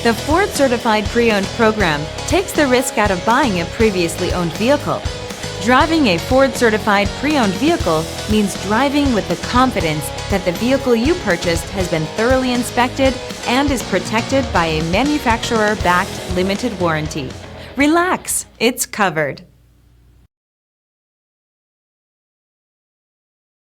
The Ford Certified Pre-Owned program takes the risk out of buying a previously owned vehicle. Driving a Ford Certified Pre-Owned vehicle means driving with the confidence that the vehicle you purchased has been thoroughly inspected and is protected by a manufacturer-backed limited warranty. Relax, it's covered.